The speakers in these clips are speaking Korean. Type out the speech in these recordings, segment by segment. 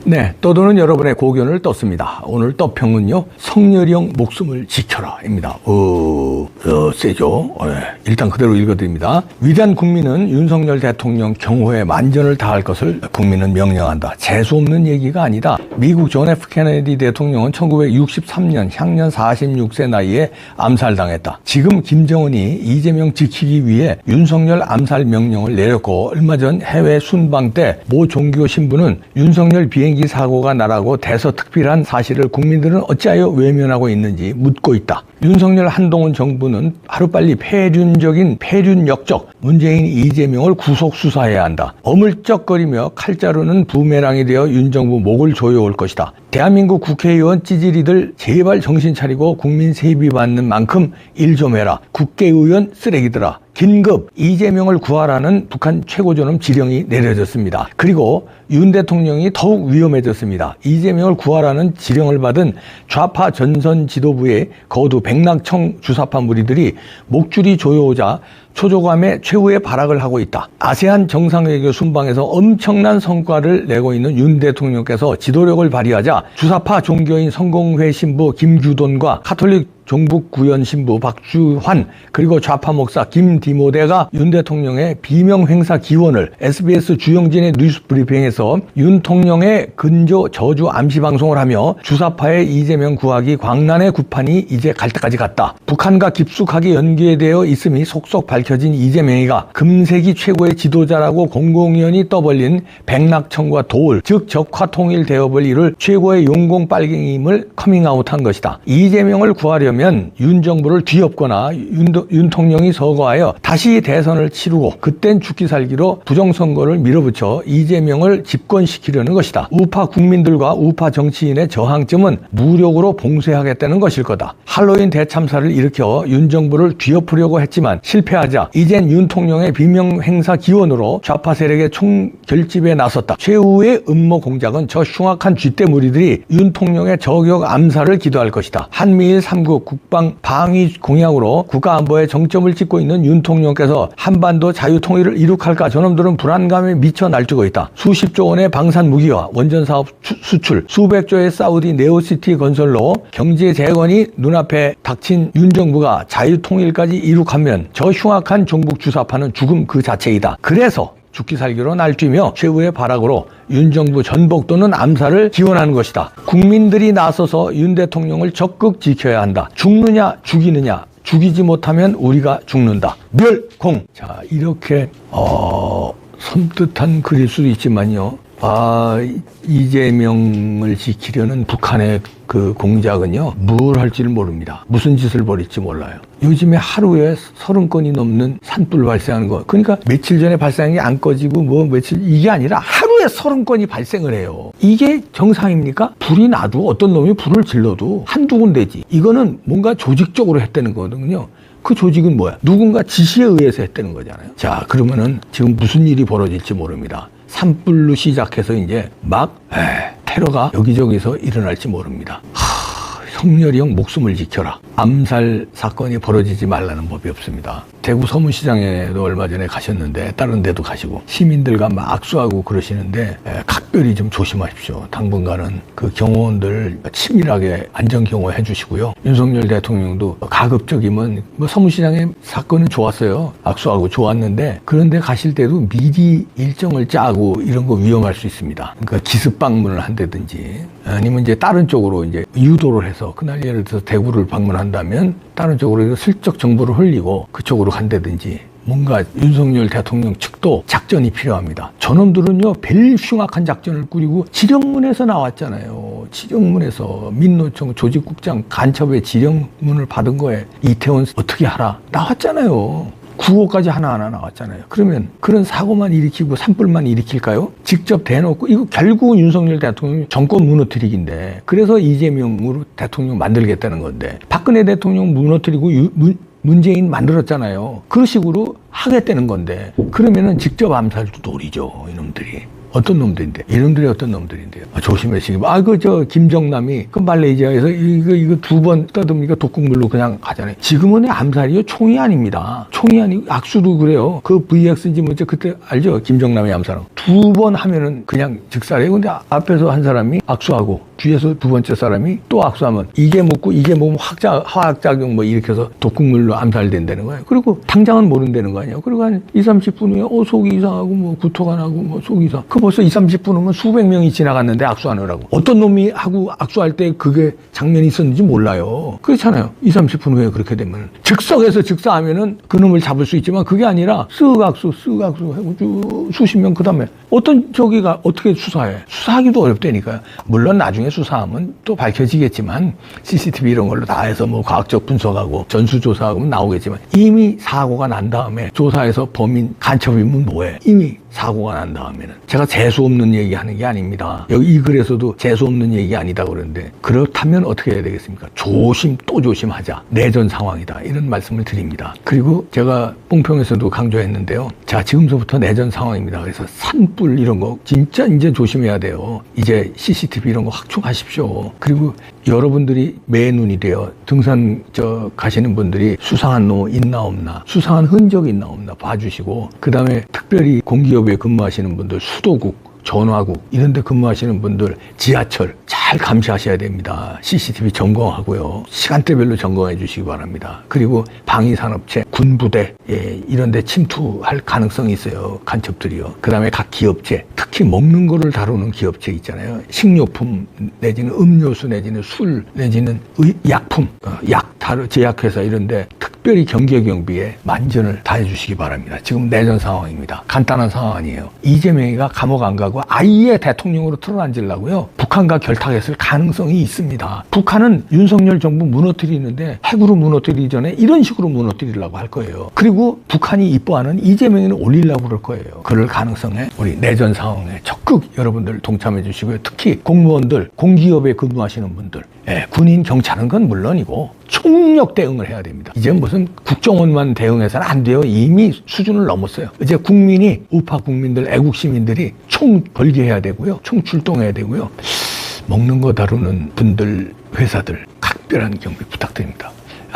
네, 떠도는 여러분의 고견을 떴습니다. 오늘 떠평은요, 성렬형 목숨을 지켜라입니다. 세죠? 네, 일단 그대로 읽어드립니다. 위대한 국민은 윤석열 대통령 경호에 만전을 다할 것을 국민은 명령한다. 재수없는 얘기가 아니다. 미국 존 F 케네디 대통령은 1963년 향년 46세 나이에 암살당했다. 지금 김정은이 이재명 지키기 위해 윤석열 암살 명령을 내렸고, 얼마 전 해외 순방 때 모 종교 신부는 윤석열 비행기 사고가 나라고 대서특필한 사실을 국민들은 어찌하여 외면하고 있는지 묻고 있다. 윤석열 한동훈 정부는 하루빨리 폐륜 역적 문재인 이재명을 구속 수사해야 한다. 어물쩍거리며 칼자루는 부메랑이 되어 윤 정부 목을 조여올 것이다. 대한민국 국회의원 찌질이들 제발 정신 차리고 국민 세비 받는 만큼 일 좀 해라. 국회의원 쓰레기들아. 긴급 이재명을 구하라는 북한 최고존엄 지령이 내려졌습니다. 그리고 윤 대통령이 더욱 위험해졌습니다. 이재명을 구하라는 지령을 받은 좌파 전선 지도부의 거두 백낙청 주사파 무리들이 목줄이 조여오자 초조감에 최후의 발악을 하고 있다. 아세안 정상외교 순방에서 엄청난 성과를 내고 있는 윤 대통령께서 지도력을 발휘하자 주사파 종교인 성공회 신부 김규돈과 카톨릭 종북 구현 신부 박주환, 그리고 좌파 목사 김디모데가 윤 대통령의 비명 행사 기원을 SBS 주영진의 뉴스 브리핑에서 윤 통령의 근조 저주 암시 방송을 하며 주사파의 이재명 구하기 광란의 구판이 이제 갈 때까지 갔다. 북한과 깊숙하게 연계되어 있음이 속속 밝혀진 이재명이가 금세기 최고의 지도자라고 공공연히 떠벌린 백낙청과 도울, 즉 적화 통일 대업을 이룰 최고의 용공 빨갱이임을 커밍아웃한 것이다. 이재명을 구하려면 윤 정부를 뒤엎거나 윤 통령이 서거하여 다시 대선을 치르고 그땐 죽기 살기로 부정선거를 밀어붙여 이재명을 집권시키려는 것이다. 우파 국민들과 우파 정치인의 저항점은 무력으로 봉쇄하겠다는 것일 거다. 할로윈 대참사를 일으켜 윤 정부를 뒤엎으려고 했지만 실패하자 이젠 윤 통령의 비명 행사 기원으로 좌파 세력의 총결집에 나섰다. 최후의 음모 공작은 저 흉악한 쥐떼 무리들이 윤 통령의 저격 암살을 기도할 것이다. 한미일 3국 국방 방위 공약으로 국가안보에 정점을 찍고 있는 윤 통령께서 한반도 자유통일을 이룩할까 저놈들은 불안감에 미쳐 날뛰고 있다. 수십조 원의 방산 무기와 원전 사업 수출, 수백조의 사우디 네오시티 건설로 경제 재건이 눈앞에 닥친 윤 정부가 자유통일까지 이룩하면 저 흉악한 종북 주사파는 죽음 그 자체이다. 그래서 죽기 살기로 날뛰며 최후의 발악으로 윤 정부 전복 또는 암살을 기원하는 것이다. 국민들이 나서서 윤 대통령을 적극 지켜야 한다. 죽느냐 죽이느냐, 죽이지 못하면 우리가 죽는다. 멸공. 자, 이렇게 섬뜩한 글일 수도 있지만요, 이재명을 지키려는 북한의 그 공작은요, 뭘 할지를 모릅니다. 무슨 짓을 벌일지 몰라요. 요즘에 하루에 30건이 넘는 산불 발생하는 거. 그러니까 며칠 전에 발생한 게 안 꺼지고 이게 아니라 하루에 30건이 발생을 해요. 이게 정상입니까? 불이 나도 어떤 놈이 불을 질러도 한두 군데지. 이거는 뭔가 조직적으로 했다는 거거든요. 그 조직은 뭐야? 누군가 지시에 의해서 했다는 거잖아요. 자, 그러면은 지금 무슨 일이 벌어질지 모릅니다. 산불로 시작해서 이제 테러가 여기저기서 일어날지 모릅니다. 성렬형 목숨을 지켜라. 암살 사건이 벌어지지 말라는 법이 없습니다. 대구 서문시장에도 얼마 전에 가셨는데 다른 데도 가시고 시민들과 막 악수하고 그러시는데 각별히 좀 조심하십시오. 당분간은 그 경호원들 치밀하게 안전경호 해주시고요. 윤석열 대통령도 가급적이면 서문시장의 사건은 좋았어요. 악수하고 좋았는데 그런데 가실 때도 미리 일정을 짜고 이런 거 위험할 수 있습니다. 그러니까 기습 방문을 한다든지 아니면 이제 다른 쪽으로 이제 유도를 해서 그날 예를 들어서 대구를 방문한다면 다른 쪽으로 슬쩍 정보를 흘리고 그쪽으로 간다든지 뭔가 윤석열 대통령 측도 작전이 필요합니다. 저놈들은요, 별 흉악한 작전을 꾸리고 지령문에서 나왔잖아요. 지령문에서 민노총 조직국장 간첩의 지령문을 받은 거에 이태원 어떻게 하라 나왔잖아요. 구호까지 하나하나 나왔잖아요. 그러면 그런 사고만 일으키고 산불만 일으킬까요? 직접 대놓고 이거 결국은 윤석열 대통령 정권 무너뜨리기인데 그래서 이재명으로 대통령 만들겠다는 건데 박근혜 대통령 무너뜨리고 문재인 만들었잖아요. 그런 식으로 하겠다는 건데 그러면은 직접 암살도 노리죠, 이놈들이. 어떤 놈들인데? 이놈들이 어떤 놈들인데요? 조심하시기 바랍니다. 김정남이 그 말레이시아에서 이거 2번 떠듭니까? 독극물로 그냥 가잖아요. 지금은 암살이요. 총이 아닙니다. 총이 아니고 악수도 그래요. 그 VX인지 뭐지 그때 알죠? 김정남이 암살하고. 2번 하면은 그냥 즉살이에요. 근데 앞에서 한 사람이 악수하고 뒤에서 2번째 사람이 또 악수하면 이게 먹고 이게 먹으면 화학작용 뭐 일으켜서 독극물로 암살된다는 거예요. 그리고 당장은 모른다는 거 아니에요. 그리고 한 2-30분 후에 속이 이상하고 뭐 구토가 나고 뭐 속이 이상. 그 벌써 2-30분 후면 수백 명이 지나갔는데 악수하느라고. 어떤 놈이 하고 악수할 때 그게 장면이 있었는지 몰라요. 그렇잖아요. 2-30분 후에 그렇게 되면 즉석에서 즉사하면은 그 놈을 잡을 수 있지만 그게 아니라 쓱 악수 하고 쭉 수십 명 그다음에 어떤 저기가 어떻게 수사해? 수사하기도 어렵다니까요. 물론 나중에 수사하면 또 밝혀지겠지만 CCTV 이런 걸로 다 해서 뭐 과학적 분석하고 전수조사하고 나오겠지만 이미 사고가 난 다음에 조사해서 범인 간첩이면 뭐해? 이미 사고가 난 다음에는 제가 재수 없는 얘기하는 게 아닙니다. 여기 이 글에서도 재수 없는 얘기 아니다 그러는데 그렇다면 어떻게 해야 되겠습니까? 조심 또 조심하자. 내전 상황이다. 이런 말씀을 드립니다. 그리고 제가 뽕평에서도 강조했는데요. 자, 지금서부터 내전 상황입니다. 그래서 산불 이런 거 진짜 이제 조심해야 돼요. 이제 CCTV 이런 거 확충하십시오. 그리고 여러분들이 매눈이 돼요. 등산 가시는 분들이 수상한 놈 있나 없나, 수상한 흔적이 있나 없나 봐주시고, 그 다음에 특별히 공기업에 근무하시는 분들, 수도국, 전화국 이런 데 근무하시는 분들 지하철 잘 감시하셔야 됩니다. CCTV 점검하고요. 시간대별로 점검해 주시기 바랍니다. 그리고 방위산업체, 군부대 이런 데 침투할 가능성이 있어요. 간첩들이요. 그 다음에 각 기업체, 특히 먹는 거를 다루는 기업체 있잖아요. 식료품 내지는 음료수 내지는 술 내지는 약품, 제약회사 이런 데 특별히 경계경비에 만전을 다해 주시기 바랍니다. 지금 내전 상황입니다. 간단한 상황 아니에요. 이재명이가 감옥 안 가고 아예 대통령으로 틀어앉으려고요. 북한과 결탁했을 가능성이 있습니다. 북한은 윤석열 정부 무너뜨리는데 핵으로 무너뜨리기 전에 이런 식으로 무너뜨리려고 할 거예요. 그리고 북한이 이뻐하는 이재명이는 올리려고 그럴 거예요. 그럴 가능성에 우리 내전 상황에 적극 여러분들 동참해 주시고요. 특히 공무원들, 공기업에 근무하시는 분들, 군인, 경찰은 건 물론이고 총력 대응을 해야 됩니다. 이제 무슨 국정원만 대응해서는 안 돼요. 이미 수준을 넘었어요. 이제 국민이, 우파 국민들, 애국 시민들이 총 걸게 해야 되고요. 총 출동해야 되고요. 먹는 거 다루는 분들, 회사들 각별한 경비 부탁드립니다.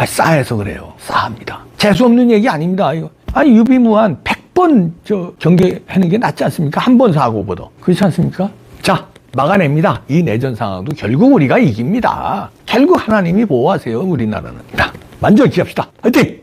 싸해서 그래요. 싸합니다. 재수없는 얘기 아닙니다. 이거. 아니 유비무한 100번 경계하는 게 낫지 않습니까? 한 번 사고보다. 그렇지 않습니까? 자, 막아냅니다. 이 내전 상황도 결국 우리가 이깁니다. 결국 하나님이 보호하세요. 우리나라는. 자, 만전히 기합시다. 화이팅!